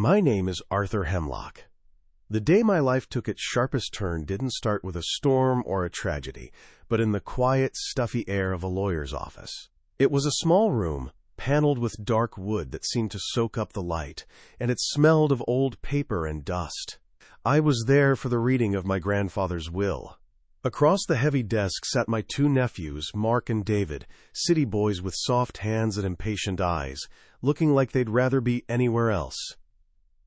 My name is Arthur Hemlock. The day my life took its sharpest turn didn't start with a storm or a tragedy, but in the quiet, stuffy air of a lawyer's office. It was a small room, paneled with dark wood that seemed to soak up the light, and it smelled of old paper and dust. I was there for the reading of my grandfather's will. Across the heavy desk sat my two nephews, Mark and David, city boys with soft hands and impatient eyes, looking like they'd rather be anywhere else.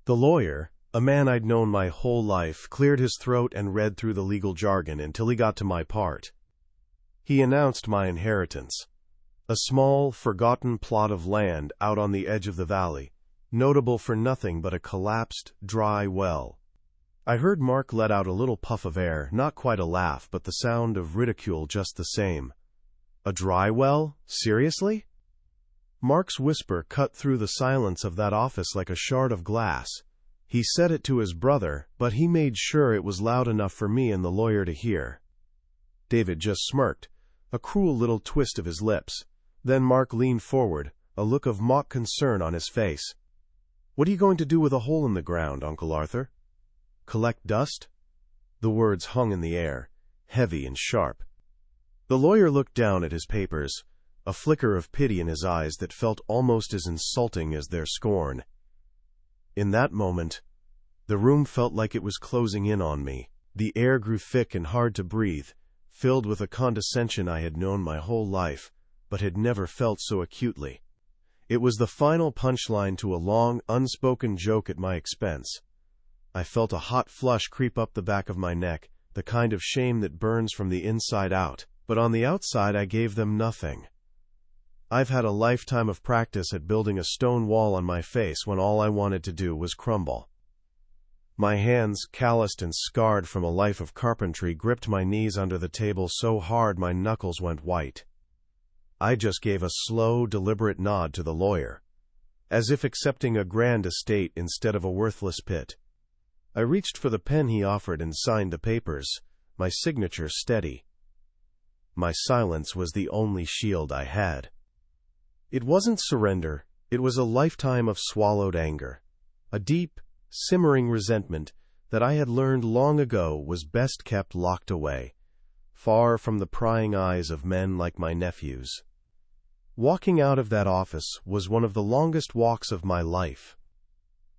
The lawyer, a man I'd known my whole life, cleared his throat and read through the legal jargon until he got to my part. He announced my inheritance. A small, forgotten plot of land out on the edge of the valley, notable for nothing but a collapsed, dry well. I heard Mark let out a little puff of air, not quite a laugh, but the sound of ridicule just the same. A dry well? Seriously? Mark's whisper cut through the silence of that office like a shard of glass. He said it to his brother, but he made sure it was loud enough for me and the lawyer to hear. David just smirked, a cruel little twist of his lips. Then Mark leaned forward, a look of mock concern on his face. "What are you going to do with a hole in the ground, Uncle Arthur?" "Collect dust?" The words hung in the air, heavy and sharp. The lawyer looked down at his papers, a flicker of pity in his eyes that felt almost as insulting as their scorn. In that moment, the room felt like it was closing in on me. The air grew thick and hard to breathe, filled with a condescension I had known my whole life, but had never felt so acutely. It was the final punchline to a long, unspoken joke at my expense. I felt a hot flush creep up the back of my neck, the kind of shame that burns from the inside out, but on the outside I gave them nothing. I've had a lifetime of practice at building a stone wall on my face when all I wanted to do was crumble. My hands, calloused and scarred from a life of carpentry, gripped my knees under the table so hard my knuckles went white. I just gave a slow, deliberate nod to the lawyer, as if accepting a grand estate instead of a worthless pit. I reached for the pen he offered and signed the papers, my signature steady. My silence was the only shield I had. It wasn't surrender, it was a lifetime of swallowed anger, a deep, simmering resentment that I had learned long ago was best kept locked away, far from the prying eyes of men like my nephews. Walking out of that office was one of the longest walks of my life.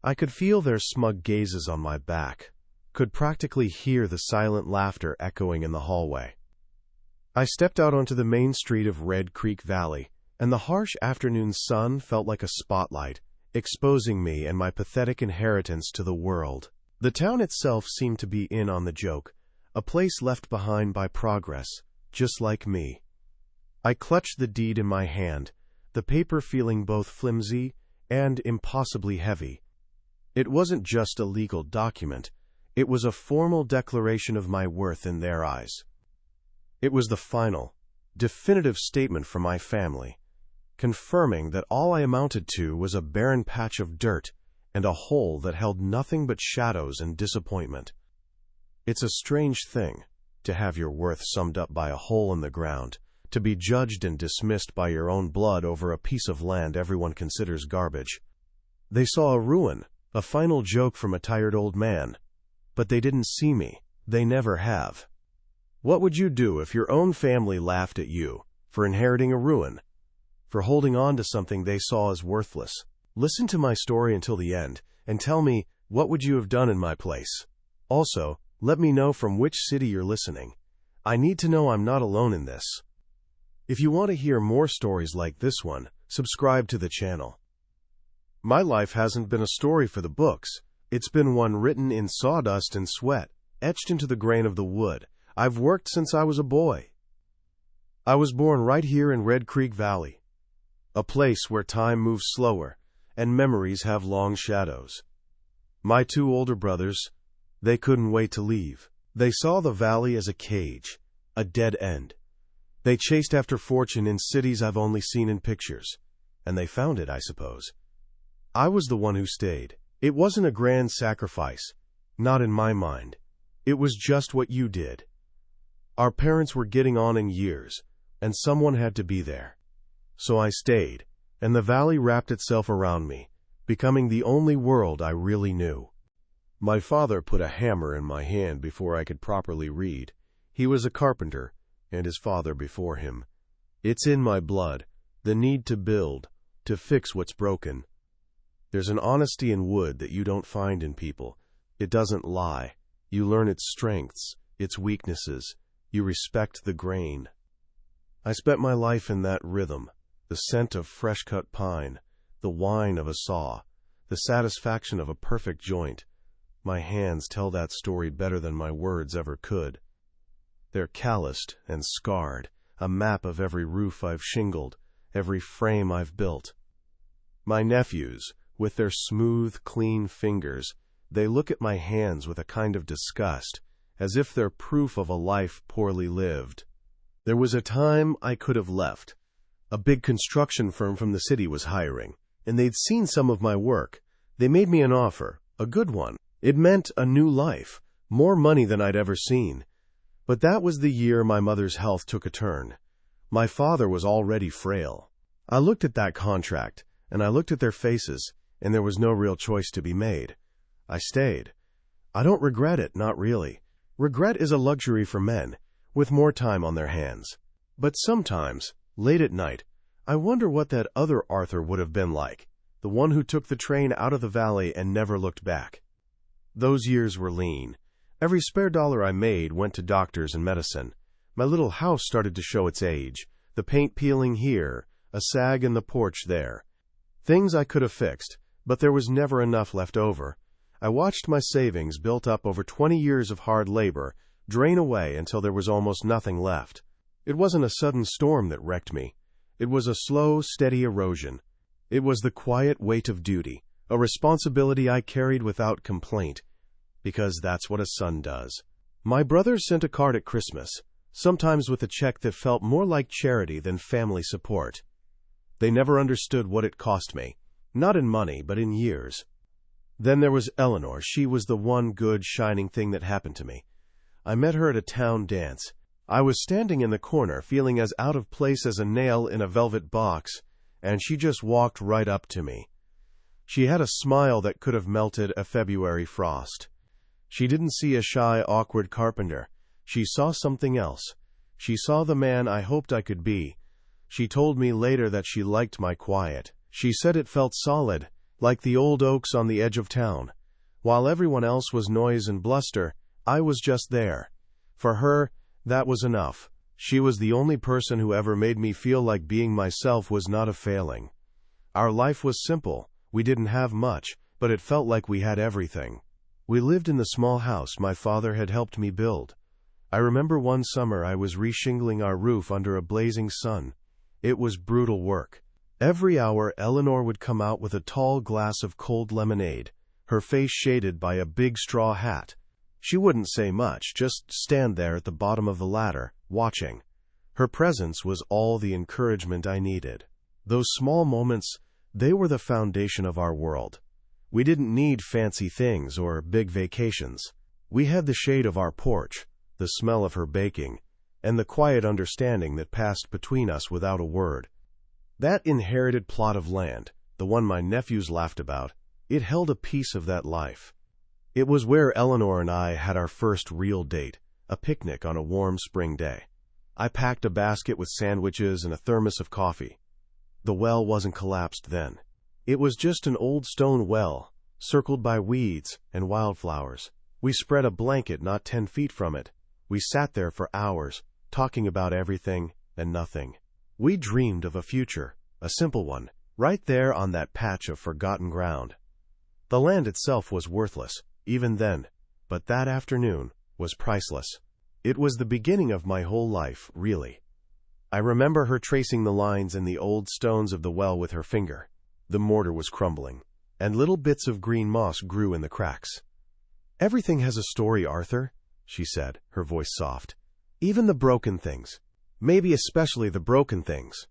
I could feel their smug gazes on my back, could practically hear the silent laughter echoing in the hallway. I stepped out onto the main street of Red Creek Valley, and the harsh afternoon sun felt like a spotlight, exposing me and my pathetic inheritance to the world. The town itself seemed to be in on the joke, a place left behind by progress, just like me. I clutched the deed in my hand, the paper feeling both flimsy and impossibly heavy. It wasn't just a legal document, it was a formal declaration of my worth in their eyes. It was the final, definitive statement from my family, confirming that all I amounted to was a barren patch of dirt and a hole that held nothing but shadows and disappointment. It's a strange thing, to have your worth summed up by a hole in the ground, to be judged and dismissed by your own blood over a piece of land everyone considers garbage. They saw a ruin, a final joke from a tired old man, but they didn't see me. They never have. What would you do if your own family laughed at you for inheriting a ruin, for holding on to something they saw as worthless? Listen to my story until the end, and tell me, what would you have done in my place? Also, let me know from which city you're listening. I need to know I'm not alone in this. If you want to hear more stories like this one, subscribe to the channel. My life hasn't been a story for the books. It's been one written in sawdust and sweat, etched into the grain of the wood. I've worked since I was a boy. I was born right here in Red Creek Valley, a place where time moves slower and memories have long shadows. My two older brothers, they couldn't wait to leave. They saw the valley as a cage, a dead end. They chased after fortune in cities I've only seen in pictures, and they found it, I suppose. I was the one who stayed. It wasn't a grand sacrifice, not in my mind. It was just what you did. Our parents were getting on in years, and someone had to be there. So I stayed, and the valley wrapped itself around me, becoming the only world I really knew. My father put a hammer in my hand before I could properly read. He was a carpenter, and his father before him. It's in my blood, the need to build, to fix what's broken. There's an honesty in wood that you don't find in people. It doesn't lie. You learn its strengths, its weaknesses. You respect the grain. I spent my life in that rhythm, the scent of fresh-cut pine, the whine of a saw, the satisfaction of a perfect joint. My hands tell that story better than my words ever could. They're calloused and scarred, a map of every roof I've shingled, every frame I've built. My nephews, with their smooth, clean fingers, they look at my hands with a kind of disgust, as if they're proof of a life poorly lived. There was a time I could have left. A big construction firm from the city was hiring, and they'd seen some of my work. They made me an offer, a good one. It meant a new life, more money than I'd ever seen. But that was the year my mother's health took a turn. My father was already frail. I looked at that contract, and I looked at their faces, and there was no real choice to be made. I stayed. I don't regret it, not really. Regret is a luxury for men, with more time on their hands. But sometimes, late at night, I wonder what that other Arthur would have been like, the one who took the train out of the valley and never looked back. Those years were lean. Every spare dollar I made went to doctors and medicine. My little house started to show its age, the paint peeling here, a sag in the porch there. Things I could have fixed, but there was never enough left over. I watched my savings, built up over 20 years of hard labor, drain away until there was almost nothing left. It wasn't a sudden storm that wrecked me. It was a slow, steady erosion. It was the quiet weight of duty, a responsibility I carried without complaint, because that's what a son does. My brothers sent a card at Christmas, sometimes with a check that felt more like charity than family support. They never understood what it cost me, not in money, but in years. Then there was Eleanor. She was the one good, shining thing that happened to me. I met her at a town dance. I was standing in the corner, feeling as out of place as a nail in a velvet box, and she just walked right up to me. She had a smile that could have melted a February frost. She didn't see a shy, awkward carpenter. She saw something else. She saw the man I hoped I could be. She told me later that she liked my quiet. She said it felt solid, like the old oaks on the edge of town. While everyone else was noise and bluster, I was just there. For her, that was enough. She was the only person who ever made me feel like being myself was not a failing. Our life was simple. We didn't have much, but it felt like we had everything. We lived in the small house my father had helped me build. I remember one summer I was re-shingling our roof under a blazing sun. It was brutal work. Every hour Eleanor would come out with a tall glass of cold lemonade, her face shaded by a big straw hat. She wouldn't say much, just stand there at the bottom of the ladder, watching. Her presence was all the encouragement I needed. Those small moments, they were the foundation of our world. We didn't need fancy things or big vacations. We had the shade of our porch, the smell of her baking, and the quiet understanding that passed between us without a word. That inherited plot of land, the one my nephews laughed about, it held a piece of that life. It was where Eleanor and I had our first real date, a picnic on a warm spring day. I packed a basket with sandwiches and a thermos of coffee. The well wasn't collapsed then. It was just an old stone well, circled by weeds and wildflowers. We spread a blanket not 10 feet from it. We sat there for hours, talking about everything and nothing. We dreamed of a future, a simple one, right there on that patch of forgotten ground. The land itself was worthless, even then, but that afternoon was priceless. It was the beginning of my whole life, really. I remember her tracing the lines in the old stones of the well with her finger. The mortar was crumbling, and little bits of green moss grew in the cracks. "Everything has a story, Arthur," she said, her voice soft. "Even the broken things. Maybe especially the broken things."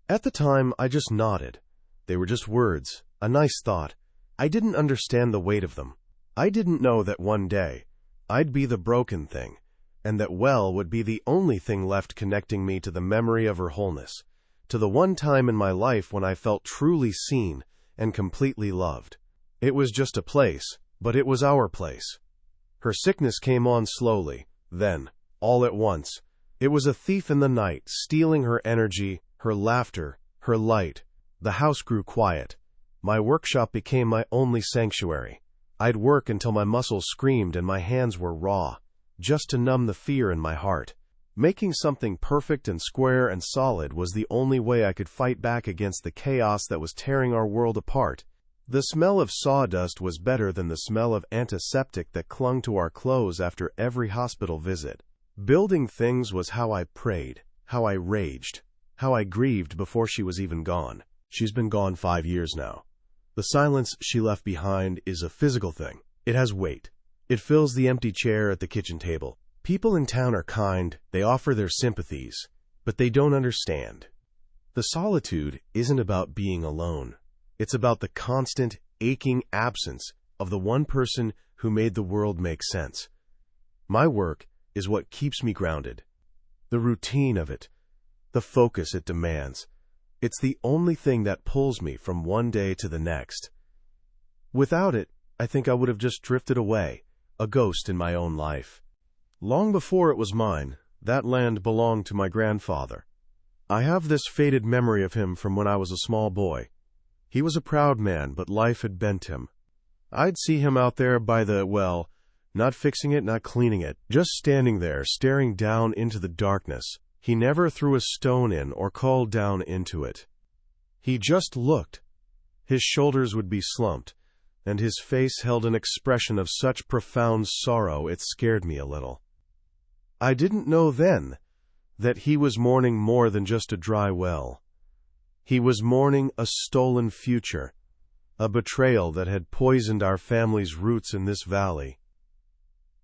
At the time, I just nodded. They were just words, a nice thought. I didn't understand the weight of them. I didn't know that one day, I'd be the broken thing, and that well would be the only thing left connecting me to the memory of her wholeness, to the one time in my life when I felt truly seen and completely loved. It was just a place, but it was our place. Her sickness came on slowly, then, all at once. It was a thief in the night, stealing her energy, her laughter, her light. The house grew quiet. My workshop became my only sanctuary. I'd work until my muscles screamed and my hands were raw, just to numb the fear in my heart. Making something perfect and square and solid was the only way I could fight back against the chaos that was tearing our world apart. The smell of sawdust was better than the smell of antiseptic that clung to our clothes after every hospital visit. Building things was how I prayed, how I raged, how I grieved before she was even gone. She's been gone 5 years now. The silence she left behind is a physical thing. It has weight. It fills the empty chair at the kitchen table. People in town are kind, they offer their sympathies, but they don't understand. The solitude isn't about being alone. It's about the constant, aching absence of the one person who made the world make sense. My work is what keeps me grounded. The routine of it, the focus it demands. It's the only thing that pulls me from one day to the next. Without it, I think I would have just drifted away, a ghost in my own life. Long before it was mine, that land belonged to my grandfather. I have this faded memory of him from when I was a small boy. He was a proud man, but life had bent him. I'd see him out there by the well, not fixing it, not cleaning it, just standing there, staring down into the darkness. He never threw a stone in or called down into it. He just looked. His shoulders would be slumped, and his face held an expression of such profound sorrow it scared me a little. I didn't know then that he was mourning more than just a dry well. He was mourning a stolen future, a betrayal that had poisoned our family's roots in this valley.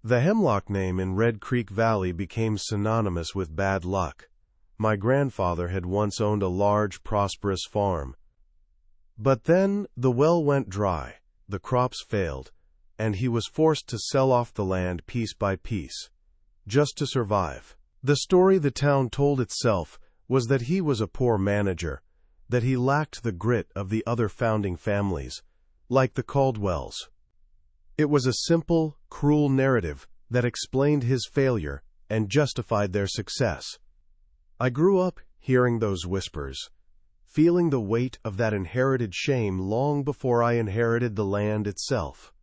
The Hemlock name in Red Creek Valley became synonymous with bad luck. My grandfather had once owned a large, prosperous farm. But then the well went dry, the crops failed, and he was forced to sell off the land piece by piece, just to survive. The story the town told itself was that he was a poor manager, that he lacked the grit of the other founding families, like the Caldwells. It was a simple, cruel narrative that explained his failure and justified their success. I grew up hearing those whispers, feeling the weight of that inherited shame long before I inherited the land itself.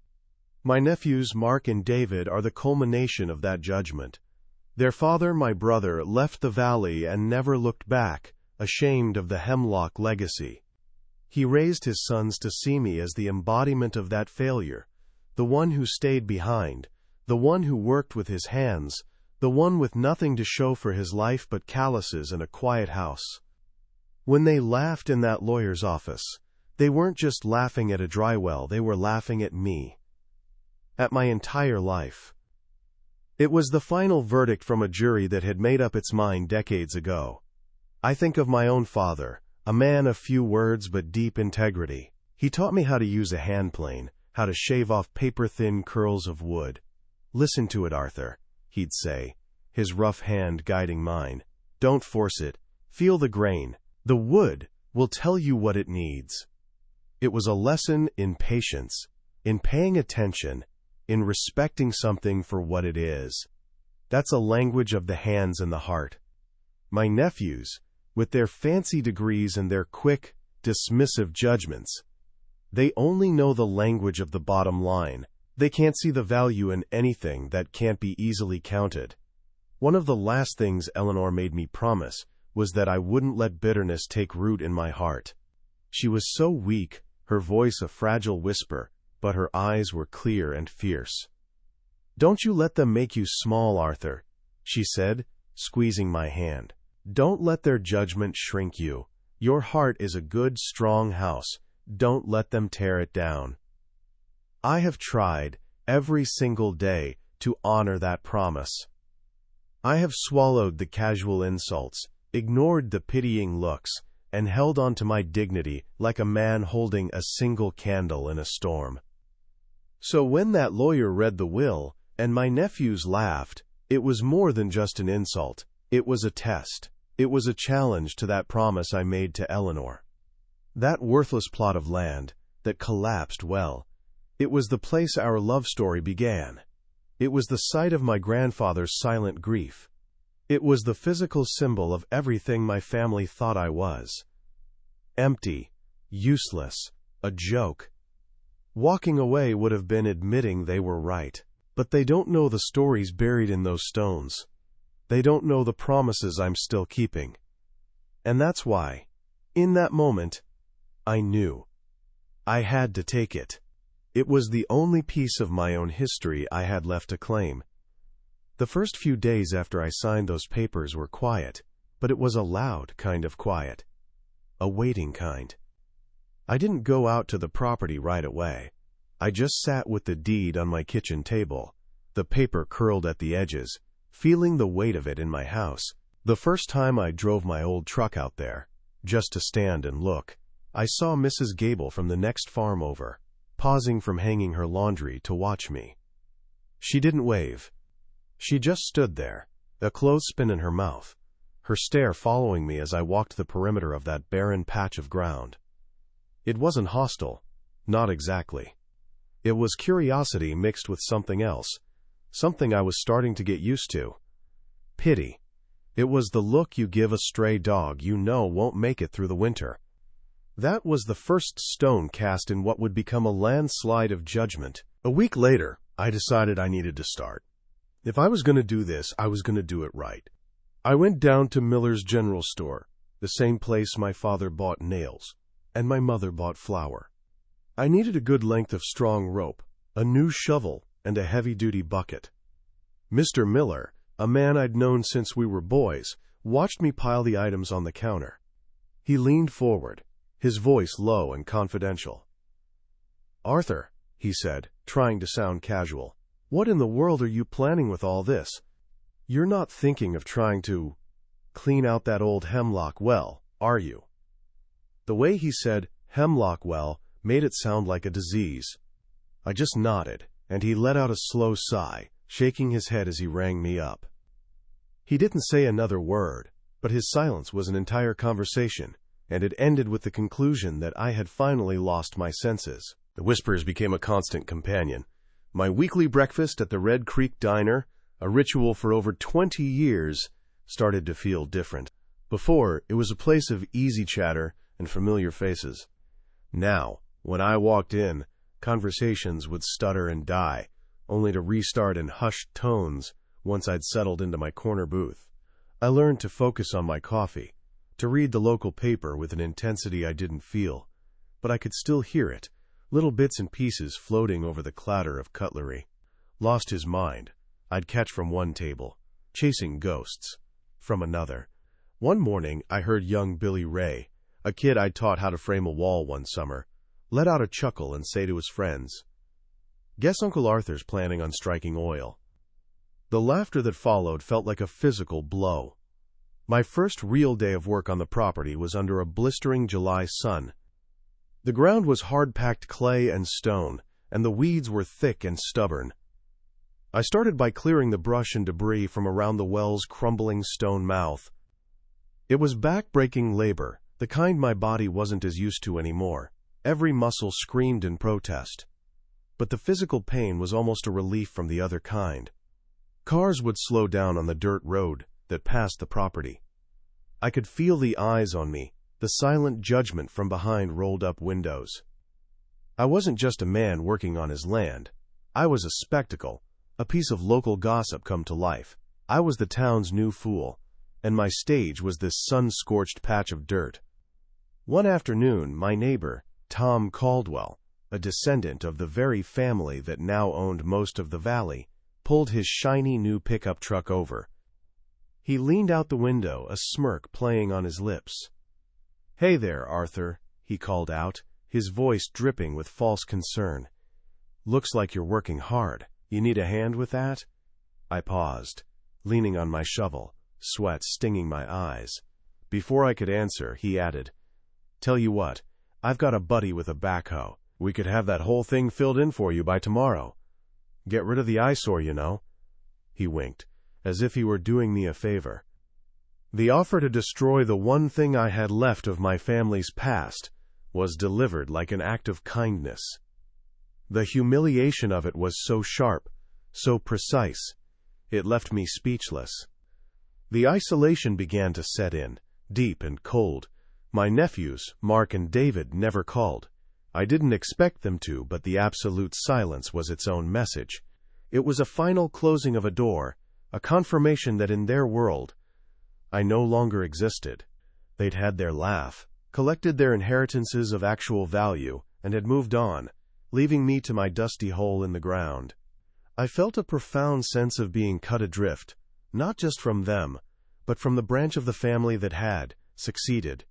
My nephews Mark and David are the culmination of that judgment. Their father, my brother, left the valley and never looked back, ashamed of the Hemlock legacy. He raised his sons to see me as the embodiment of that failure, the one who stayed behind, the one who worked with his hands, the one with nothing to show for his life but calluses and a quiet house. When they laughed in that lawyer's office, they weren't just laughing at a dry well, they were laughing at me, at my entire life. It was the final verdict from a jury that had made up its mind decades ago. I think of my own father, a man of few words but deep integrity. He taught me how to use a hand plane, how to shave off paper-thin curls of wood. "Listen to it, Arthur," he'd say, his rough hand guiding mine. "Don't force it. Feel the grain. The wood will tell you what it needs." It was a lesson in patience, in paying attention, in respecting something for what it is. That's a language of the hands and the heart. My nephews, with their fancy degrees and their quick, dismissive judgments, they only know the language of the bottom line. They can't see the value in anything that can't be easily counted. One of the last things Eleanor made me promise was that I wouldn't let bitterness take root in my heart. She was so weak, her voice a fragile whisper, but her eyes were clear and fierce. "Don't you let them make you small, Arthur," she said, squeezing my hand. "Don't let their judgment shrink you. Your heart is a good, strong house. Don't let them tear it down." I have tried, every single day, to honor that promise. I have swallowed the casual insults, ignored the pitying looks, and held on to my dignity like a man holding a single candle in a storm. So when that lawyer read the will, and my nephews laughed, it was more than just an insult. It was a test. It was a challenge to that promise I made to Eleanor. That worthless plot of land, that collapsed well. It was the place our love story began. It was the site of my grandfather's silent grief. It was the physical symbol of everything my family thought I was. Empty, useless, a joke. Walking away would have been admitting they were right. But they don't know the stories buried in those stones. They don't know the promises I'm still keeping. And that's why, in that moment, I knew. I had to take it. It was the only piece of my own history I had left to claim. The first few days after I signed those papers were quiet, but it was a loud kind of quiet. A waiting kind. I didn't go out to the property right away. I just sat with the deed on my kitchen table, the paper curled at the edges, feeling the weight of it in my house. The first time I drove my old truck out there, just to stand and look, I saw Mrs. Gable from the next farm over, pausing from hanging her laundry to watch me. She didn't wave. She just stood there, a clothespin in her mouth, her stare following me as I walked the perimeter of that barren patch of ground. It wasn't hostile, not exactly. It was curiosity mixed with something else, something I was starting to get used to. Pity. It was the look you give a stray dog you know won't make it through the winter. That was the first stone cast in what would become a landslide of judgment. A week later, I decided I needed to start. If I was going to do this, I was going to do it right. I went down to Miller's General Store, the same place my father bought nails, and my mother bought flour. I needed a good length of strong rope, a new shovel, and a heavy-duty bucket. Mr. Miller, a man I'd known since we were boys, watched me pile the items on the counter. He leaned forward, his voice low and confidential. "Arthur," he said, trying to sound casual, "what in the world are you planning with all this? You're not thinking of trying to clean out that old Hemlock well, are you?" The way he said Hemlock well made it sound like a disease. I just nodded, and he let out a slow sigh, shaking his head as he rang me up. He didn't say another word, but his silence was an entire conversation, and it ended with the conclusion that I had finally lost my senses. The whispers became a constant companion. My weekly breakfast at the Red Creek Diner, a ritual for over 20 years, started to feel different. Before, it was a place of easy chatter and familiar faces. Now, when I walked in, conversations would stutter and die, only to restart in hushed tones once I'd settled into my corner booth. I learned to focus on my coffee, to read the local paper with an intensity I didn't feel, but I could still hear it, little bits and pieces floating over the clatter of cutlery. Lost his mind, I'd catch from one table, chasing ghosts, from another. One morning, I heard young Billy Ray, a kid I'd taught how to frame a wall one summer, let out a chuckle and say to his friends, "Guess Uncle Arthur's planning on striking oil." The laughter that followed felt like a physical blow. My first real day of work on the property was under a blistering July sun. The ground was hard-packed clay and stone, and the weeds were thick and stubborn. I started by clearing the brush and debris from around the well's crumbling stone mouth. It was back-breaking labor, the kind my body wasn't as used to anymore. Every muscle screamed in protest. But the physical pain was almost a relief from the other kind. Cars would slow down on the dirt road that passed the property. I could feel the eyes on me, the silent judgment from behind rolled-up windows. I wasn't just a man working on his land. I was a spectacle, a piece of local gossip come to life. I was the town's new fool, and my stage was this sun-scorched patch of dirt. One afternoon, my neighbor, Tom Caldwell, a descendant of the very family that now owned most of the valley, pulled his shiny new pickup truck over. He leaned out the window, a smirk playing on his lips. "Hey there, Arthur," he called out, his voice dripping with false concern. "Looks like you're working hard. You need a hand with that?" I paused, leaning on my shovel, sweat stinging my eyes. Before I could answer, he added, "Tell you what, I've got a buddy with a backhoe. We could have that whole thing filled in for you by tomorrow. Get rid of the eyesore, you know." He winked, as if he were doing me a favor. The offer to destroy the one thing I had left of my family's past was delivered like an act of kindness. The humiliation of it was so sharp, so precise, it left me speechless. The isolation began to set in, deep and cold. My nephews, Mark and David, never called. I didn't expect them to, but the absolute silence was its own message. It was a final closing of a door, a confirmation that in their world, I no longer existed. They'd had their laugh, collected their inheritances of actual value, and had moved on, leaving me to my dusty hole in the ground. I felt a profound sense of being cut adrift, not just from them, but from the branch of the family that had succeeded.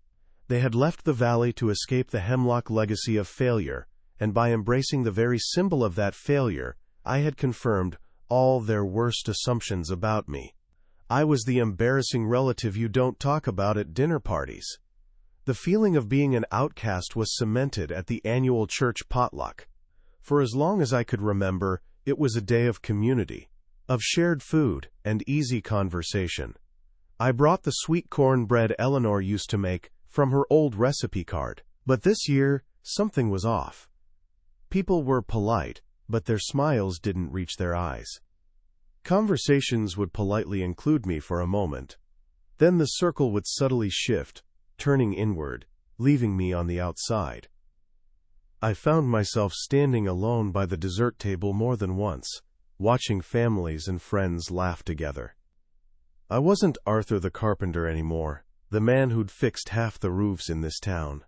They had left the valley to escape the Hemlock legacy of failure, and by embracing the very symbol of that failure, I had confirmed all their worst assumptions about me. I was the embarrassing relative you don't talk about at dinner parties. The feeling of being an outcast was cemented at the annual church potluck. For as long as I could remember, it was a day of community, of shared food and easy conversation. I brought the sweet cornbread Eleanor used to make from her old recipe card, but this year, something was off. People were polite, but their smiles didn't reach their eyes. Conversations would politely include me for a moment. Then the circle would subtly shift, turning inward, leaving me on the outside. I found myself standing alone by the dessert table more than once, watching families and friends laugh together. I wasn't Arthur the carpenter anymore, the man who'd fixed half the roofs in this town.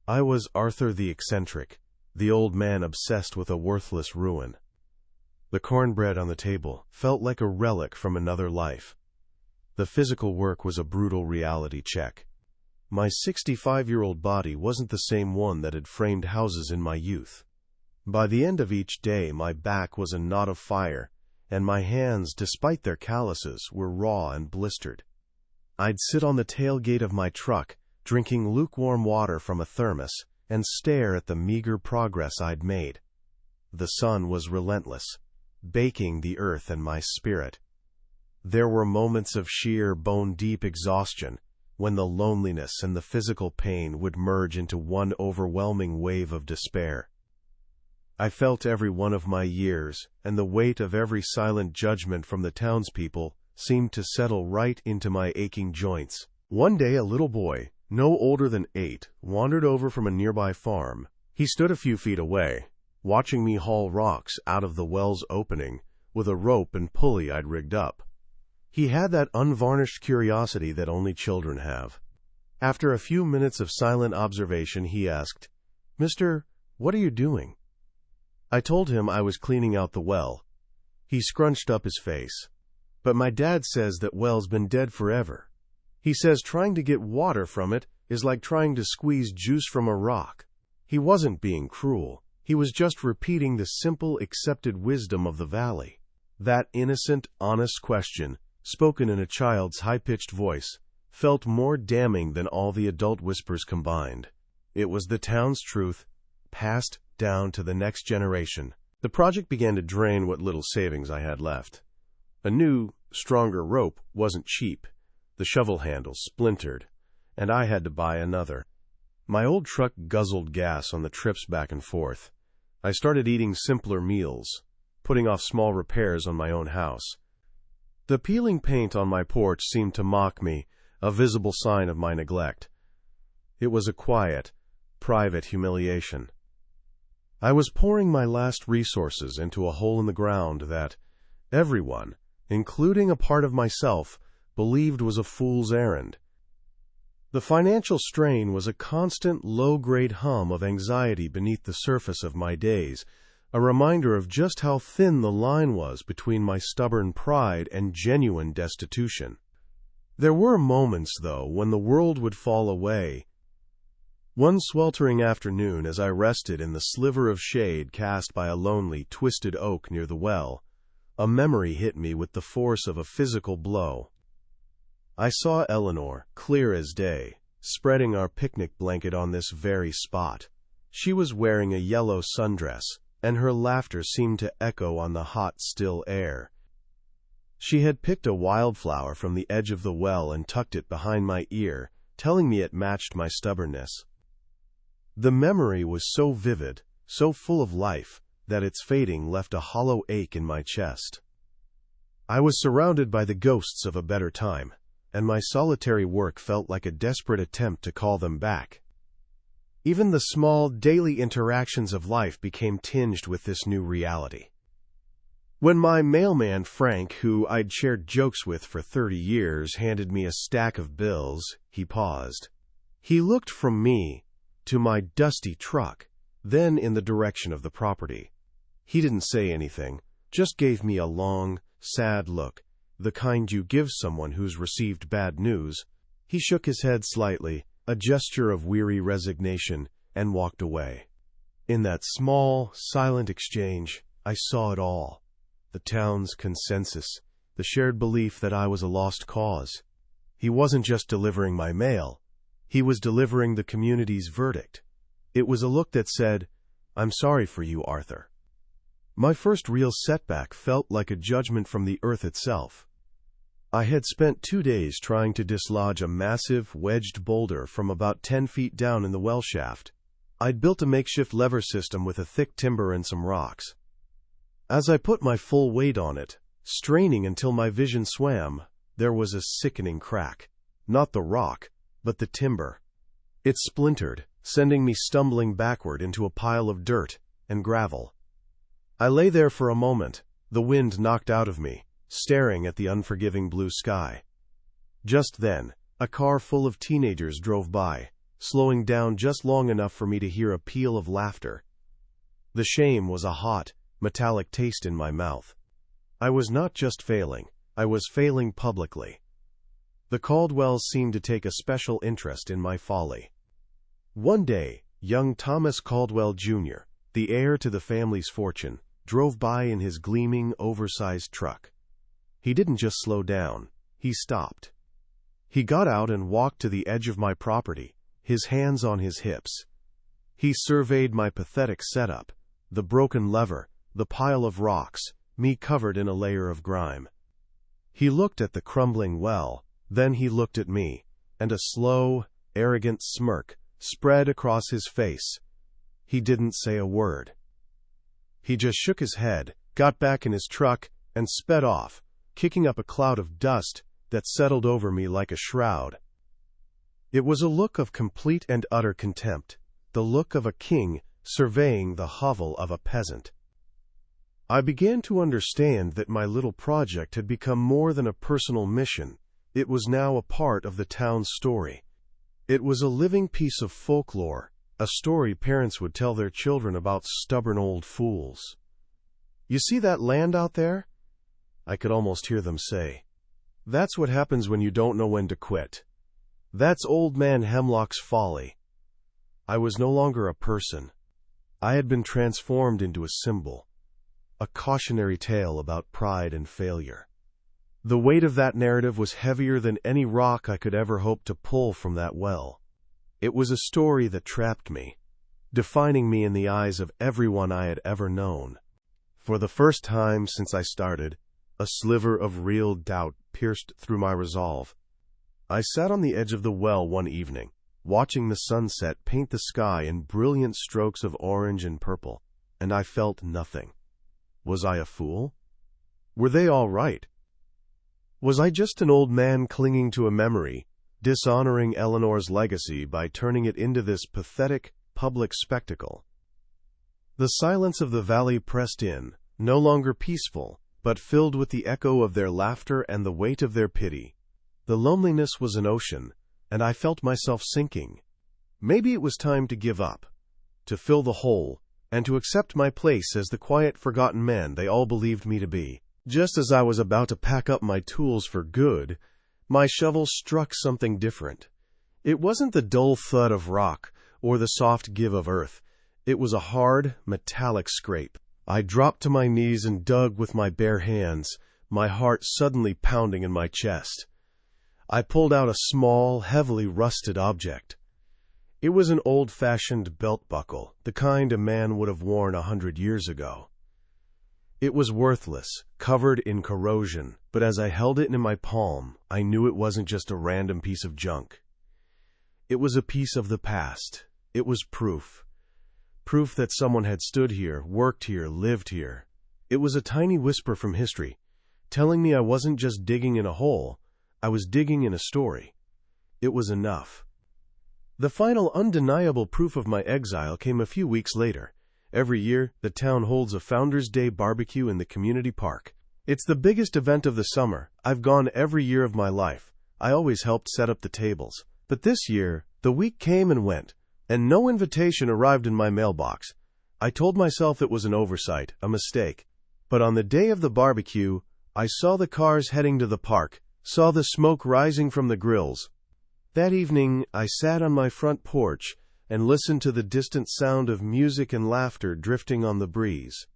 I was Arthur the eccentric, the old man obsessed with a worthless ruin. The cornbread on the table felt like a relic from another life. The physical work was a brutal reality check. My 65-year-old body wasn't the same one that had framed houses in my youth. By the end of each day, my back was a knot of fire, and my hands, despite their calluses, were raw and blistered. I'd sit on the tailgate of my truck, drinking lukewarm water from a thermos, and stare at the meager progress I'd made. The sun was relentless, baking the earth and my spirit. There were moments of sheer bone-deep exhaustion, when the loneliness and the physical pain would merge into one overwhelming wave of despair. I felt every one of my years, and the weight of every silent judgment from the townspeople seemed to settle right into my aching joints. One day a little boy, no older than 8, wandered over from a nearby farm. He stood a few feet away, watching me haul rocks out of the well's opening with a rope and pulley I'd rigged up. He had that unvarnished curiosity that only children have. After a few minutes of silent observation, he asked, "Mister, what are you doing?" I told him I was cleaning out the well. He scrunched up his face. "But my dad says that well's been dead forever. He says trying to get water from it is like trying to squeeze juice from a rock." He wasn't being cruel. He was just repeating the simple, accepted wisdom of the valley. That innocent, honest question, spoken in a child's high-pitched voice, felt more damning than all the adult whispers combined. It was the town's truth, passed down to the next generation. The project began to drain what little savings I had left. A new, stronger rope wasn't cheap. The shovel handle splintered, and I had to buy another. My old truck guzzled gas on the trips back and forth. I started eating simpler meals, putting off small repairs on my own house. The peeling paint on my porch seemed to mock me, a visible sign of my neglect. It was a quiet, private humiliation. I was pouring my last resources into a hole in the ground that everyone, including a part of myself, believed was a fool's errand. The financial strain was a constant low-grade hum of anxiety beneath the surface of my days, a reminder of just how thin the line was between my stubborn pride and genuine destitution. There were moments, though, when the world would fall away. One sweltering afternoon, as I rested in the sliver of shade cast by a lonely, twisted oak near the well, a memory hit me with the force of a physical blow. I saw Eleanor, clear as day, spreading our picnic blanket on this very spot. She was wearing a yellow sundress, and her laughter seemed to echo on the hot, still air. She had picked a wildflower from the edge of the well and tucked it behind my ear, telling me it matched my stubbornness. The memory was so vivid, so full of life, that its fading left a hollow ache in my chest. I was surrounded by the ghosts of a better time, and my solitary work felt like a desperate attempt to call them back. Even the small, daily interactions of life became tinged with this new reality. When my mailman Frank, who I'd shared jokes with for 30 years, handed me a stack of bills, he paused. He looked from me to my dusty truck, then in the direction of the property. He didn't say anything, just gave me a long, sad look, the kind you give someone who's received bad news. He shook his head slightly, a gesture of weary resignation, and walked away. In that small, silent exchange, I saw it all. The town's consensus, the shared belief that I was a lost cause. He wasn't just delivering my mail. He was delivering the community's verdict. It was a look that said, "I'm sorry for you, Arthur." My first real setback felt like a judgment from the earth itself. I had spent 2 days trying to dislodge a massive, wedged boulder from about 10 feet down in the well shaft. I'd built a makeshift lever system with a thick timber and some rocks. As I put my full weight on it, straining until my vision swam, there was a sickening crack. Not the rock, but the timber. It splintered, sending me stumbling backward into a pile of dirt and gravel. I lay there for a moment, the wind knocked out of me, staring at the unforgiving blue sky. Just then, a car full of teenagers drove by, slowing down just long enough for me to hear a peal of laughter. The shame was a hot, metallic taste in my mouth. I was not just failing, I was failing publicly. The Caldwells seemed to take a special interest in my folly. One day, young Thomas Caldwell, Jr., the heir to the family's fortune, drove by in his gleaming, oversized truck. He didn't just slow down, he stopped. He got out and walked to the edge of my property, his hands on his hips. He surveyed my pathetic setup, the broken lever, the pile of rocks, me covered in a layer of grime. He looked at the crumbling well, then he looked at me, and a slow, arrogant smirk spread across his face. He didn't say a word. He just shook his head, got back in his truck, and sped off, kicking up a cloud of dust that settled over me like a shroud. It was a look of complete and utter contempt, the look of a king surveying the hovel of a peasant. I began to understand that my little project had become more than a personal mission. It was now a part of the town's story. It was a living piece of folklore, a story parents would tell their children about stubborn old fools. "You see that land out there?" I could almost hear them say. "That's what happens when you don't know when to quit. That's Old Man Hemlock's folly." I was no longer a person. I had been transformed into a symbol, a cautionary tale about pride and failure. The weight of that narrative was heavier than any rock I could ever hope to pull from that well. It was a story that trapped me, defining me in the eyes of everyone I had ever known. For the first time since I started, a sliver of real doubt pierced through my resolve. I sat on the edge of the well one evening, watching the sunset paint the sky in brilliant strokes of orange and purple, and I felt nothing. Was I a fool? Were they all right? Was I just an old man clinging to a memory, dishonoring Eleanor's legacy by turning it into this pathetic, public spectacle? The silence of the valley pressed in, no longer peaceful, but filled with the echo of their laughter and the weight of their pity. The loneliness was an ocean, and I felt myself sinking. Maybe it was time to give up, to fill the hole, and to accept my place as the quiet, forgotten man they all believed me to be. Just as I was about to pack up my tools for good, my shovel struck something different. It wasn't the dull thud of rock or the soft give of earth. It was a hard, metallic scrape. I dropped to my knees and dug with my bare hands, my heart suddenly pounding in my chest. I pulled out a small, heavily rusted object. It was an old-fashioned belt buckle, the kind a man would have worn 100 years ago. It was worthless, covered in corrosion, but as I held it in my palm, I knew it wasn't just a random piece of junk. It was a piece of the past, It was proof. Proof that someone had stood here, worked here, lived here. It was a tiny whisper from history, telling me I wasn't just digging in a hole, I was digging in a story. It was enough. The final undeniable proof of my exile came a few weeks later. Every year, the town holds a Founders' Day barbecue in the community park. It's the biggest event of the summer. I've gone every year of my life. I always helped set up the tables. But this year, the week came and went, and no invitation arrived in my mailbox. I told myself it was an oversight, a mistake. But on the day of the barbecue, I saw the cars heading to the park, saw the smoke rising from the grills. That evening, I sat on my front porch and listened to the distant sound of music and laughter drifting on the breeze.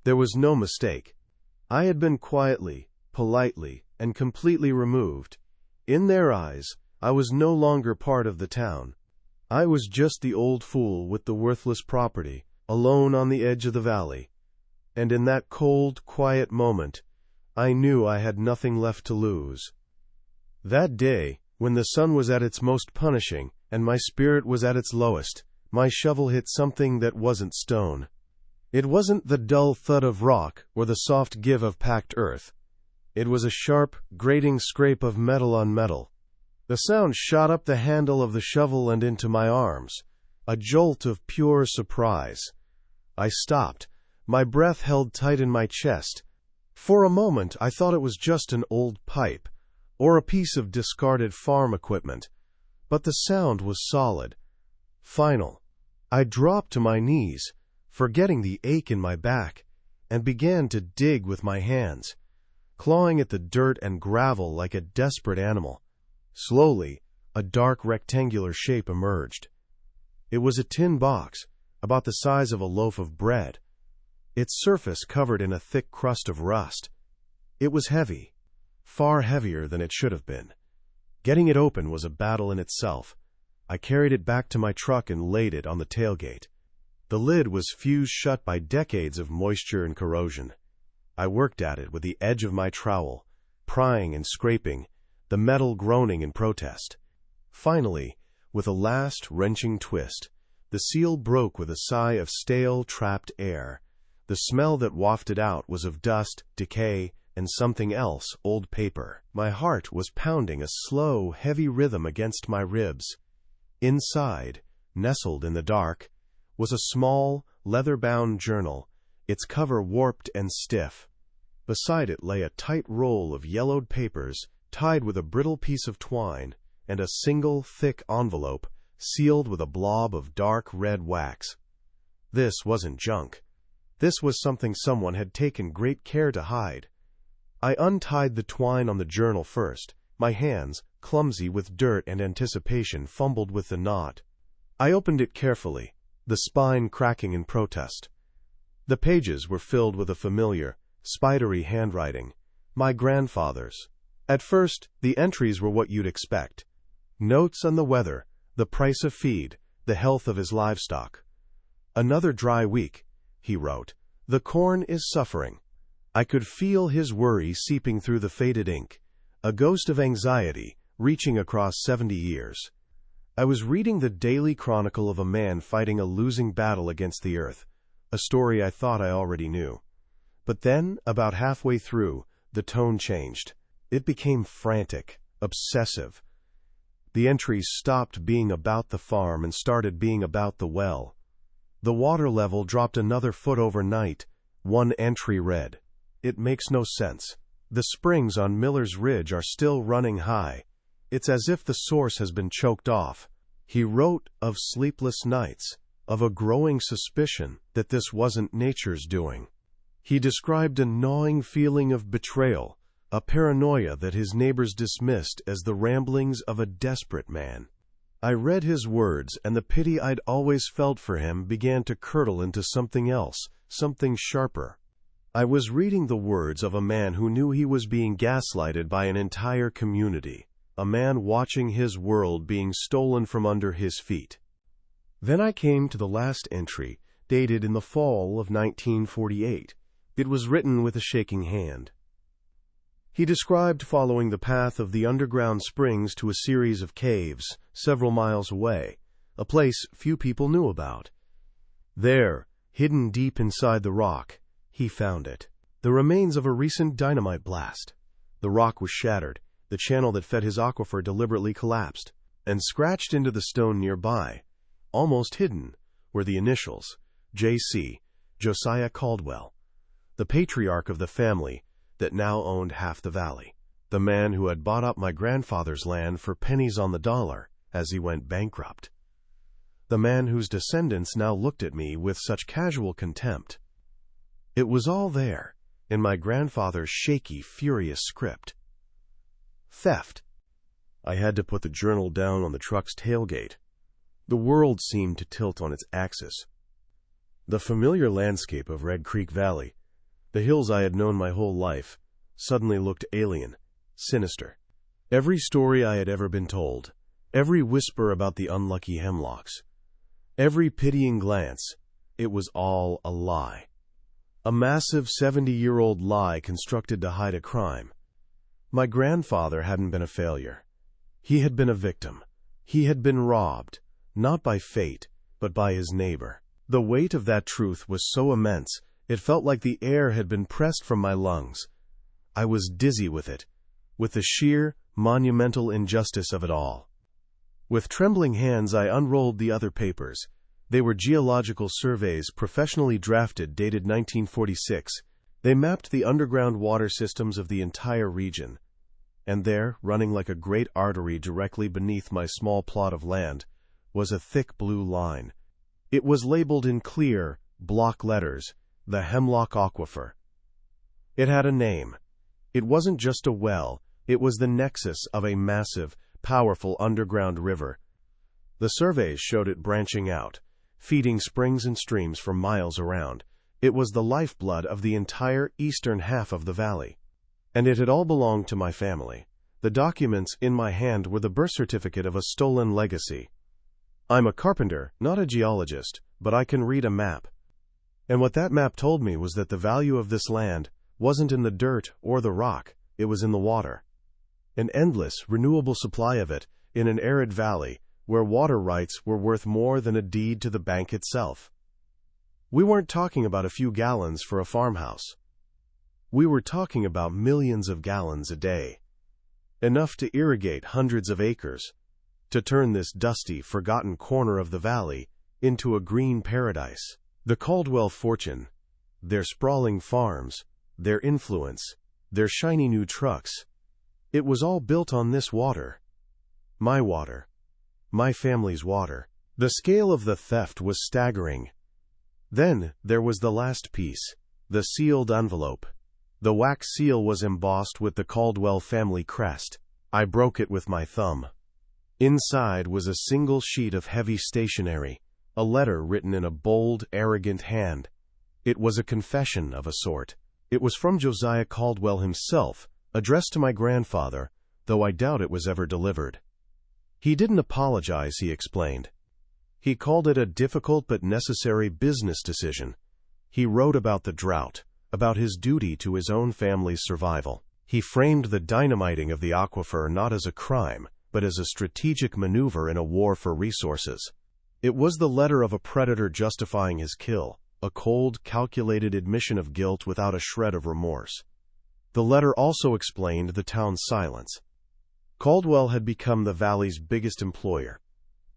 There was no mistake. I had been quietly, politely, and completely removed. In their eyes, I was no longer part of the town. I was just the old fool with the worthless property, alone on the edge of the valley. And in that cold, quiet moment, I knew I had nothing left to lose. That day, when the sun was at its most punishing, and my spirit was at its lowest, my shovel hit something that wasn't stone. It wasn't the dull thud of rock or the soft give of packed earth. It was a sharp, grating scrape of metal on metal. The sound shot up the handle of the shovel and into my arms, a jolt of pure surprise. I stopped, my breath held tight in my chest. For a moment, I thought it was just an old pipe, or a piece of discarded farm equipment. But the sound was solid, final. I dropped to my knees, forgetting the ache in my back, and began to dig with my hands, clawing at the dirt and gravel like a desperate animal. Slowly, a dark rectangular shape emerged. It was a tin box, about the size of a loaf of bread, its surface covered in a thick crust of rust. It was heavy, far heavier than it should have been. Getting it open was a battle in itself. I carried it back to my truck and laid it on the tailgate. The lid was fused shut by decades of moisture and corrosion. I worked at it with the edge of my trowel, prying and scraping, the metal groaning in protest. Finally, with a last wrenching twist, the seal broke with a sigh of stale, trapped air. The smell that wafted out was of dust, decay, and something else, old paper. My heart was pounding a slow, heavy rhythm against my ribs. Inside, nestled in the dark, was a small, leather-bound journal, its cover warped and stiff. Beside it lay a tight roll of yellowed papers, tied with a brittle piece of twine, and a single, thick envelope, sealed with a blob of dark red wax. This wasn't junk. This was something someone had taken great care to hide. I untied the twine on the journal first. My hands, clumsy with dirt and anticipation, fumbled with the knot. I opened it carefully, the spine cracking in protest. The pages were filled with a familiar, spidery handwriting, my grandfather's. At first, the entries were what you'd expect. Notes on the weather, the price of feed, the health of his livestock. "Another dry week," he wrote. "The corn is suffering." I could feel his worry seeping through the faded ink, a ghost of anxiety reaching across 70 years. I was reading the daily chronicle of a man fighting a losing battle against the earth, a story I thought I already knew. But then, about halfway through, the tone changed. It became frantic, obsessive. The entries stopped being about the farm and started being about the well. The water level dropped another foot overnight. One entry read, "It makes no sense. The springs on Miller's Ridge are still running high. It's as if the source has been choked off." He wrote of sleepless nights, of a growing suspicion that this wasn't nature's doing. He described a gnawing feeling of betrayal, a paranoia that his neighbors dismissed as the ramblings of a desperate man. I read his words, and the pity I'd always felt for him began to curdle into something else, something sharper. I was reading the words of a man who knew he was being gaslighted by an entire community, a man watching his world being stolen from under his feet. Then I came to the last entry, dated in the fall of 1948. It was written with a shaking hand. He described following the path of the underground springs to a series of caves, several miles away, a place few people knew about. There, hidden deep inside the rock, he found it. The remains of a recent dynamite blast. The rock was shattered, the channel that fed his aquifer deliberately collapsed, and scratched into the stone nearby, almost hidden, were the initials, J.C., Josiah Caldwell, the patriarch of the family that now owned half the valley, the man who had bought up my grandfather's land for pennies on the dollar as he went bankrupt, the man whose descendants now looked at me with such casual contempt. It was all there, in my grandfather's shaky, furious script. Theft. I had to put the journal down on the truck's tailgate. The world seemed to tilt on its axis. The familiar landscape of Red Creek Valley, the hills I had known my whole life, suddenly looked alien, sinister. Every story I had ever been told, every whisper about the unlucky Hemlocks, every pitying glance, it was all a lie. A massive 70-year-old lie constructed to hide a crime. My grandfather hadn't been a failure. He had been a victim. He had been robbed, not by fate, but by his neighbor. The weight of that truth was so immense, it felt like the air had been pressed from my lungs. I was dizzy with it, with the sheer, monumental injustice of it all. With trembling hands I unrolled the other papers. They were geological surveys professionally drafted, dated 1946. They mapped the underground water systems of the entire region. And there, running like a great artery directly beneath my small plot of land, was a thick blue line. It was labeled in clear, block letters, the Hemlock Aquifer. It had a name. It wasn't just a well, it was the nexus of a massive, powerful underground river. The surveys showed it branching out, feeding springs and streams for miles around. It was the lifeblood of the entire eastern half of the valley. And it had all belonged to my family. The documents in my hand were the birth certificate of a stolen legacy. I'm a carpenter, not a geologist, but I can read a map. And what that map told me was that the value of this land wasn't in the dirt or the rock, it was in the water. An endless, renewable supply of it in an arid valley where water rights were worth more than a deed to the bank itself. We weren't talking about a few gallons for a farmhouse. We were talking about millions of gallons a day. Enough to irrigate hundreds of acres, to turn this dusty, forgotten corner of the valley into a green paradise. The Caldwell fortune, their sprawling farms, their influence, their shiny new trucks, it was all built on this water. My family's water. The scale of the theft was staggering. Then there was the last piece, the sealed envelope. The wax seal was embossed with the Caldwell family crest. I broke it with my thumb. Inside was a single sheet of heavy stationery, a letter written in a bold, arrogant hand. It was a confession of a sort. It was from Josiah Caldwell himself, addressed to my grandfather, though I doubt it was ever delivered. He didn't apologize, he explained. He called it a difficult but necessary business decision. He wrote about the drought, about his duty to his own family's survival. He framed the dynamiting of the aquifer not as a crime, but as a strategic maneuver in a war for resources. It was the letter of a predator justifying his kill, a cold, calculated admission of guilt without a shred of remorse. The letter also explained the town's silence. Caldwell had become the valley's biggest employer.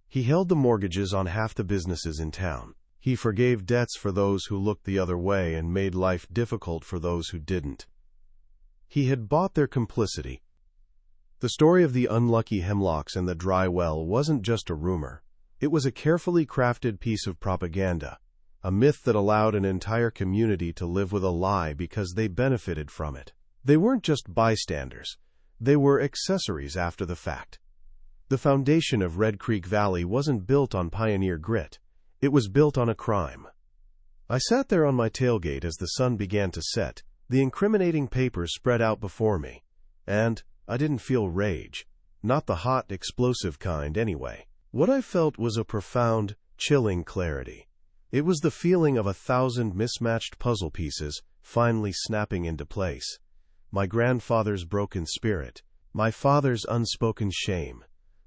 He held the mortgages on half the businesses in town. He forgave debts for those who looked the other way and made life difficult for those who didn't. He had bought their complicity. The story of the unlucky Hemlocks and the dry well wasn't just a rumor. It was a carefully crafted piece of propaganda, a myth that allowed an entire community to live with a lie because they benefited from it. They weren't just bystanders. They were accessories after the fact. The foundation of Red Creek Valley wasn't built on pioneer grit. It was built on a crime. I sat there on my tailgate as the sun began to set, the incriminating papers spread out before me, and I didn't feel rage. Not the hot, explosive kind, anyway. What I felt was a profound, chilling clarity. It was the feeling of 1,000 mismatched puzzle pieces finally snapping into place. My grandfather's broken spirit, my father's unspoken shame,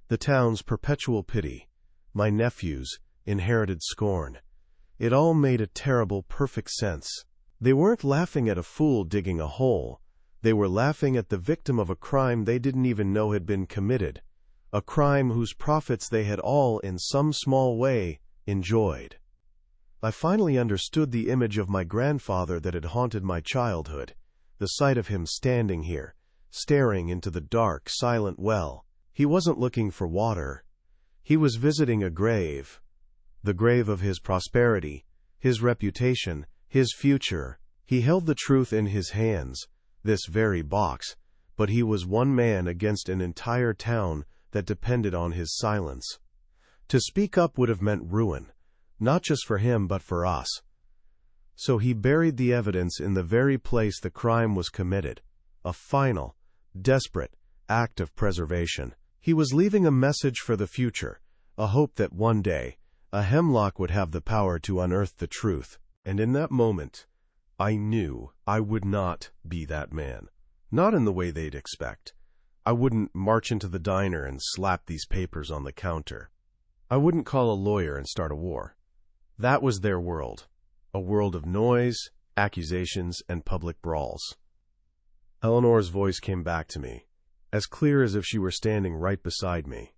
the town's perpetual pity, my nephews, inherited scorn. It all made a terrible, perfect sense. They weren't laughing at a fool digging a hole. They were laughing at the victim of a crime they didn't even know had been committed, a crime whose profits they had all, in some small way, enjoyed. I finally understood the image of my grandfather that had haunted my childhood, the sight of him standing here, staring into the dark, silent well. He wasn't looking for water. He was visiting a grave, the grave of his prosperity, his reputation, his future. He held the truth in his hands, this very box, but he was one man against an entire town that depended on his silence. To speak up would have meant ruin, not just for him but for us. So he buried the evidence in the very place the crime was committed, a final, desperate act of preservation. He was leaving a message for the future, a hope that one day, a Hemlock would have the power to unearth the truth. And in that moment, I knew I would not be that man. Not in the way they'd expect. I wouldn't march into the diner and slap these papers on the counter. I wouldn't call a lawyer and start a war. That was their world. A world of noise, accusations, and public brawls. Eleanor's voice came back to me, as clear as if she were standing right beside me.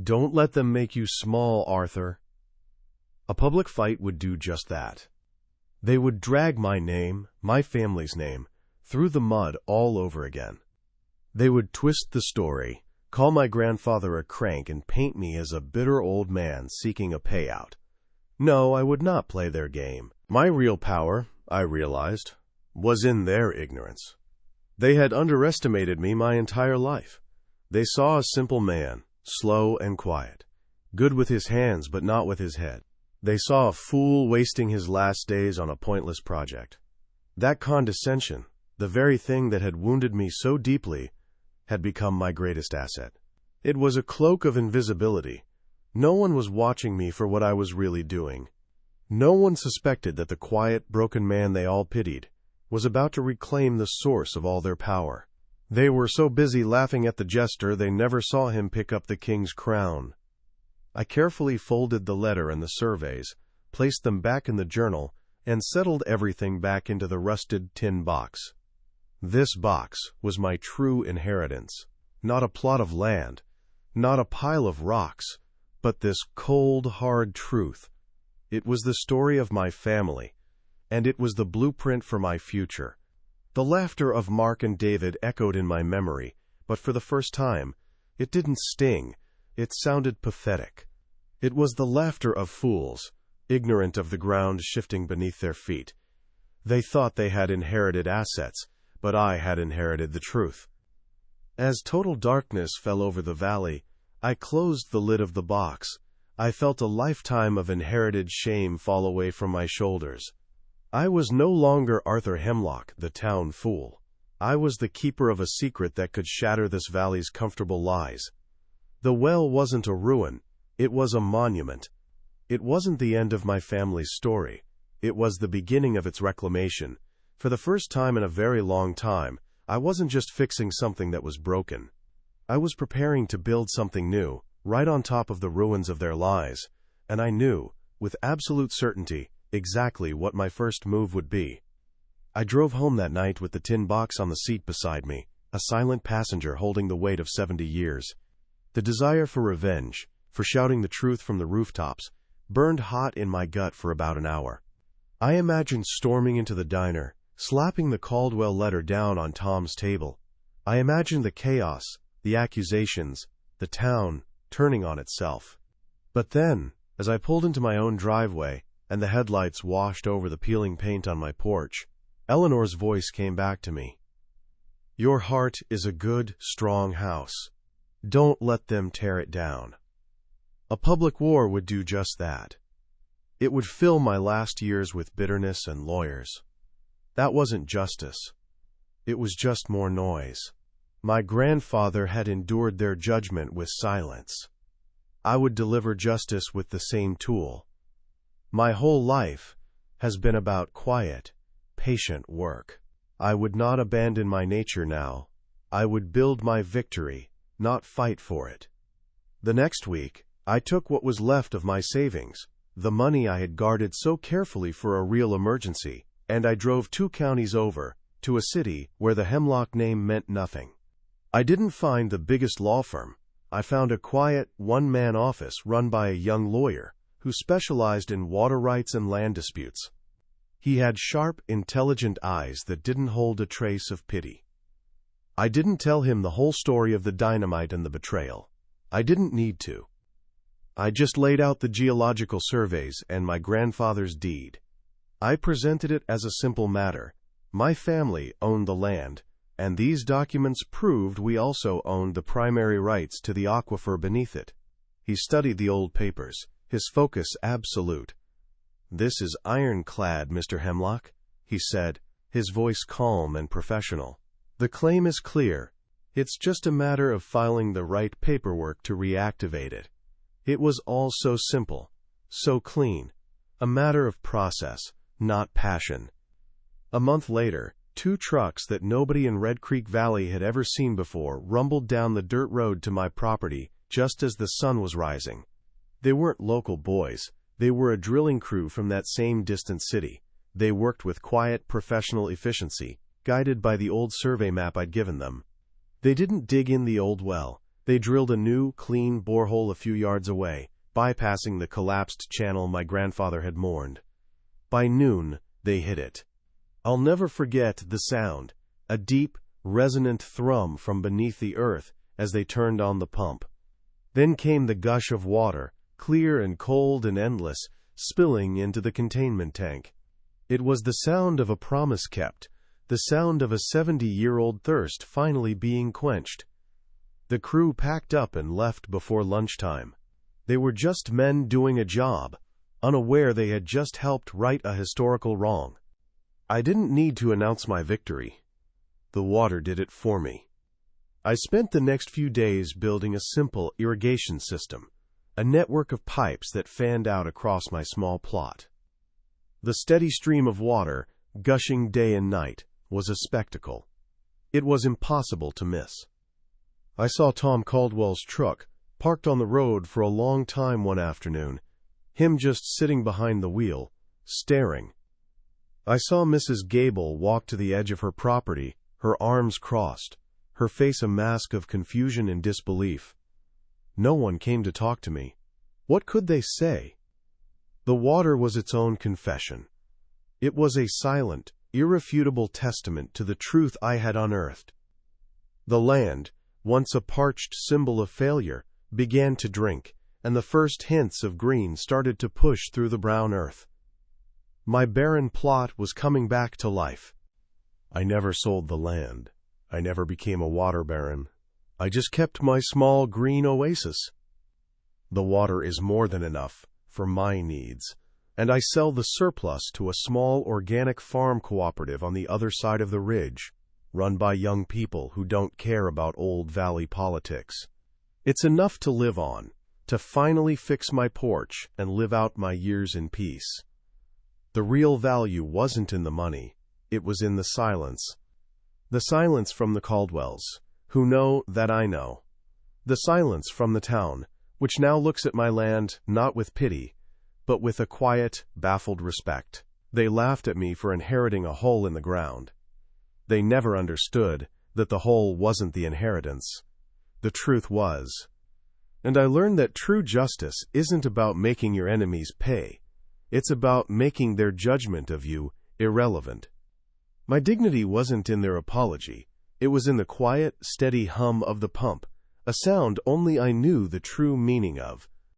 Don't let them make you small, Arthur. A public fight would do just that. They would drag my name, my family's name, through the mud all over again. They would twist the story, call my grandfather a crank, and paint me as a bitter old man seeking a payout. No, I would not play their game. My real power, I realized, was in their ignorance. They had underestimated me my entire life. They saw a simple man, slow and quiet, good with his hands but not with his head. They saw a fool wasting his last days on a pointless project. That condescension, the very thing that had wounded me so deeply, had become my greatest asset. It was a cloak of invisibility. No one was watching me for what I was really doing. No one suspected that the quiet, broken man they all pitied was about to reclaim the source of all their power. They were so busy laughing at the jester they never saw him pick up the king's crown. I carefully folded the letter and the surveys, placed them back in the journal, and settled everything back into the rusted tin box. This box was my true inheritance, not a plot of land, not a pile of rocks, but this cold, hard truth. It was the story of my family, and it was the blueprint for my future. The laughter of Mark and David echoed in my memory, but for the first time, it didn't sting. It sounded pathetic. It was the laughter of fools, ignorant of the ground shifting beneath their feet. They thought they had inherited assets, but I had inherited the truth. As total darkness fell over the valley, I closed the lid of the box. I felt a lifetime of inherited shame fall away from my shoulders. I was no longer Arthur Hemlock, the town fool. I was the keeper of a secret that could shatter this valley's comfortable lies. The well wasn't a ruin. It was a monument. It wasn't the end of my family's story. It was the beginning of its reclamation. For the first time in a very long time, I wasn't just fixing something that was broken. I was preparing to build something new, right on top of the ruins of their lies, and I knew, with absolute certainty, exactly what my first move would be. I drove home that night with the tin box on the seat beside me, a silent passenger holding the weight of 70 years. The desire for revenge, for shouting the truth from the rooftops, burned hot in my gut for about an hour. I imagined storming into the diner, slapping the Caldwell letter down on Tom's table. I imagined the chaos, the accusations, the town turning on itself. But then, as I pulled into my own driveway, and the headlights washed over the peeling paint on my porch, Eleanor's voice came back to me. Your heart is a good, strong house. Don't let them tear it down. A public war would do just that. It would fill my last years with bitterness and lawyers. That wasn't justice. It was just more noise. My grandfather had endured their judgment with silence. I would deliver justice with the same tool. My whole life has been about quiet, patient work. I would not abandon my nature now. I would build my victory, not fight for it. The next week, I took what was left of my savings, the money I had guarded so carefully for a real emergency, and I drove 2 counties over, to a city where the Hemlock name meant nothing. I didn't find the biggest law firm. I found a quiet, one-man office run by a young lawyer who specialized in water rights and land disputes. He had sharp, intelligent eyes that didn't hold a trace of pity. I didn't tell him the whole story of the dynamite and the betrayal. I didn't need to. I just laid out the geological surveys and my grandfather's deed. I presented it as a simple matter. My family owned the land, and these documents proved we also owned the primary rights to the aquifer beneath it. He studied the old papers, his focus absolute. "This is ironclad, Mr. Hemlock," he said, his voice calm and professional. "The claim is clear. It's just a matter of filing the right paperwork to reactivate it." It was all so simple, so clean, a matter of process, not passion. A month later, 2 trucks that nobody in Red Creek Valley had ever seen before rumbled down the dirt road to my property just as the sun was rising. They weren't local boys. They were a drilling crew from that same distant city. They worked with quiet, professional efficiency, guided by the old survey map I'd given them. They didn't dig in the old well. They drilled a new, clean borehole a few yards away, bypassing the collapsed channel my grandfather had mourned. By noon, they hit it. I'll never forget the sound, a deep, resonant thrum from beneath the earth as they turned on the pump. Then came the gush of water, clear and cold and endless, spilling into the containment tank. It was the sound of a promise kept, the sound of a 70-year-old thirst finally being quenched. The crew packed up and left before lunchtime. They were just men doing a job, unaware they had just helped right a historical wrong. I didn't need to announce my victory. The water did it for me. I spent the next few days building a simple irrigation system, a network of pipes that fanned out across my small plot. The steady stream of water, gushing day and night, was a spectacle. It was impossible to miss. I saw Tom Caldwell's truck parked on the road for a long time one afternoon, him just sitting behind the wheel, staring. I saw Mrs. Gable walk to the edge of her property, her arms crossed, her face a mask of confusion and disbelief. No one came to talk to me. What could they say? The water was its own confession. It was a silent, irrefutable testament to the truth I had unearthed. The land, once a parched symbol of failure, began to drink, and the first hints of green started to push through the brown earth. My barren plot was coming back to life. I never sold the land. I never became a water baron. I just kept my small green oasis. The water is more than enough for my needs, and I sell the surplus to a small organic farm cooperative on the other side of the ridge, run by young people who don't care about old valley politics. It's enough to live on, to finally fix my porch and live out my years in peace. The real value wasn't in the money, it was in the silence. The silence from the Caldwells, who know that I know. The silence from the town, which now looks at my land not with pity, but with a quiet, baffled respect. They laughed at me for inheriting a hole in the ground. They never understood that the hole wasn't the inheritance. The truth was. And I learned that true justice isn't about making your enemies pay. It's about making their judgment of you irrelevant. My dignity wasn't in their apology. It was in the quiet, steady hum of the pump, a sound only I knew the true meaning of.